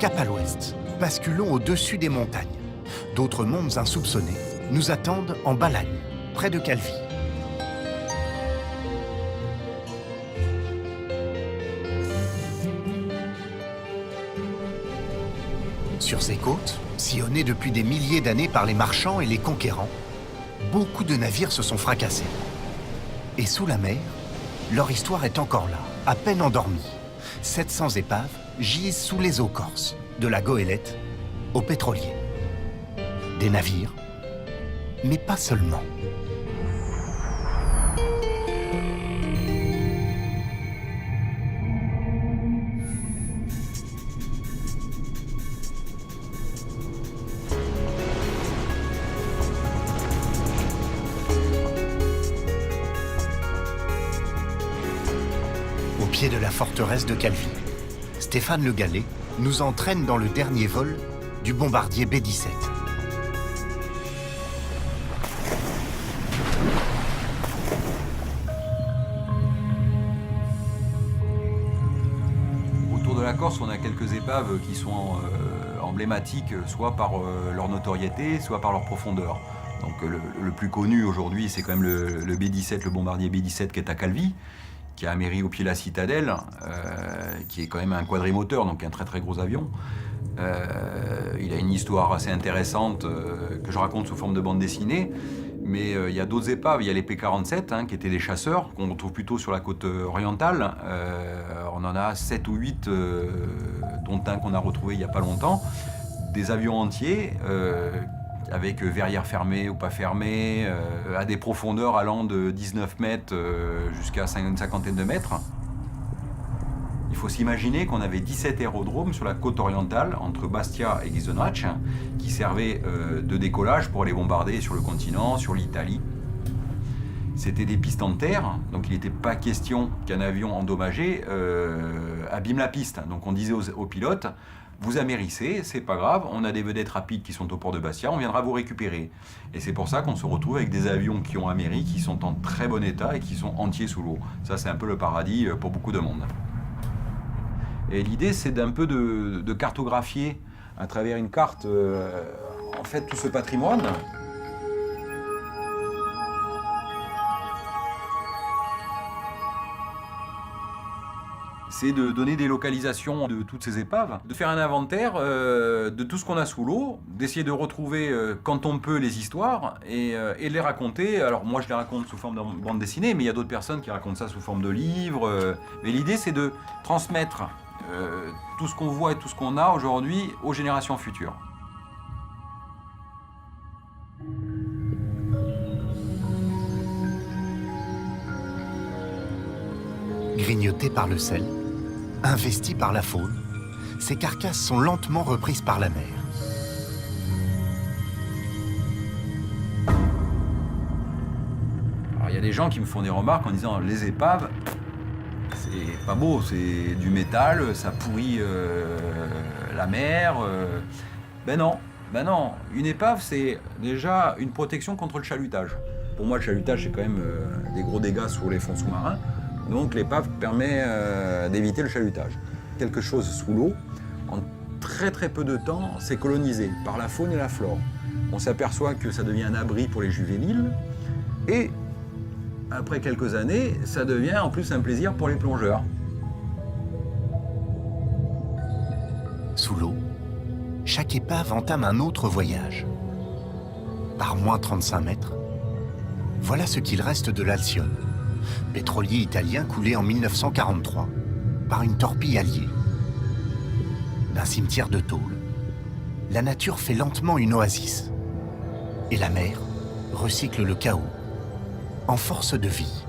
cap à l'ouest, basculons au-dessus des montagnes. D'autres mondes insoupçonnés nous attendent en Balagne, près de Calvi. Sur ces côtes, sillonnées depuis des milliers d'années par les marchands et les conquérants, beaucoup de navires se sont fracassés. Et sous la mer, leur histoire est encore là, à peine endormie. 700 épaves gisent sous les eaux corses, de la goélette aux pétroliers. Des navires, mais pas seulement. Au pied de la forteresse de Calvi, Stéphane Le Gallais nous entraîne dans le dernier vol du bombardier B-17. Autour de la Corse, on a quelques épaves qui sont emblématiques, soit par leur notoriété, soit par leur profondeur. Donc le plus connu aujourd'hui, c'est quand même le B-17, le bombardier B-17 qui est à Calvi, qui a améri au pied de la citadelle, qui est quand même un quadrimoteur, donc un très très gros avion. Il a une histoire assez intéressante que je raconte sous forme de bande dessinée. Mais il y a d'autres épaves, il y a les P-47 qui étaient des chasseurs, qu'on retrouve plutôt sur la côte orientale. On en a 7 ou 8, dont un qu'on a retrouvé il n'y a pas longtemps. Des avions entiers, avec verrières fermées ou pas fermées, à des profondeurs allant de 19 mètres jusqu'à une cinquantaine de mètres. Il faut s'imaginer qu'on avait 17 aérodromes sur la côte orientale, entre Bastia et Ghisonaccia, qui servaient de décollage pour aller bombarder sur le continent, sur l'Italie. C'était des pistes en terre, donc il n'était pas question qu'un avion endommagé abîme la piste. Donc on disait aux pilotes, vous amérissez, c'est pas grave, on a des vedettes rapides qui sont au port de Bastia, on viendra vous récupérer. Et c'est pour ça qu'on se retrouve avec des avions qui ont améri, qui sont en très bon état et qui sont entiers sous l'eau. Ça, c'est un peu le paradis pour beaucoup de monde. Et l'idée, c'est d'un peu de cartographier à travers une carte, en fait, tout ce patrimoine. C'est de donner des localisations de toutes ces épaves, de faire un inventaire de tout ce qu'on a sous l'eau, d'essayer de retrouver, quand on peut, les histoires et de les raconter. Alors moi, je les raconte sous forme de bande dessinée, mais il y a d'autres personnes qui racontent ça sous forme de livres. Mais l'idée, c'est de transmettre tout ce qu'on voit et tout ce qu'on a aujourd'hui aux générations futures. Grignotés par le sel, investis par la faune, ces carcasses sont lentement reprises par la mer. Alors il y a des gens qui me font des remarques en disant les épaves, c'est pas beau, c'est du métal, ça pourrit la mer. Ben non, une épave c'est déjà une protection contre le chalutage. Pour moi le chalutage c'est quand même des gros dégâts sur les fonds sous-marins. Donc l'épave permet d'éviter le chalutage. Quelque chose sous l'eau, en très très peu de temps, c'est colonisé par la faune et la flore. On s'aperçoit que ça devient un abri pour les juvéniles et après quelques années, ça devient en plus un plaisir pour les plongeurs. Sous l'eau, chaque épave entame un autre voyage. Par moins 35 mètres, voilà ce qu'il reste de l'Alcyone, pétrolier italien coulé en 1943 par une torpille alliée. D'un cimetière de tôle, la nature fait lentement une oasis et la mer recycle le chaos en force de vie.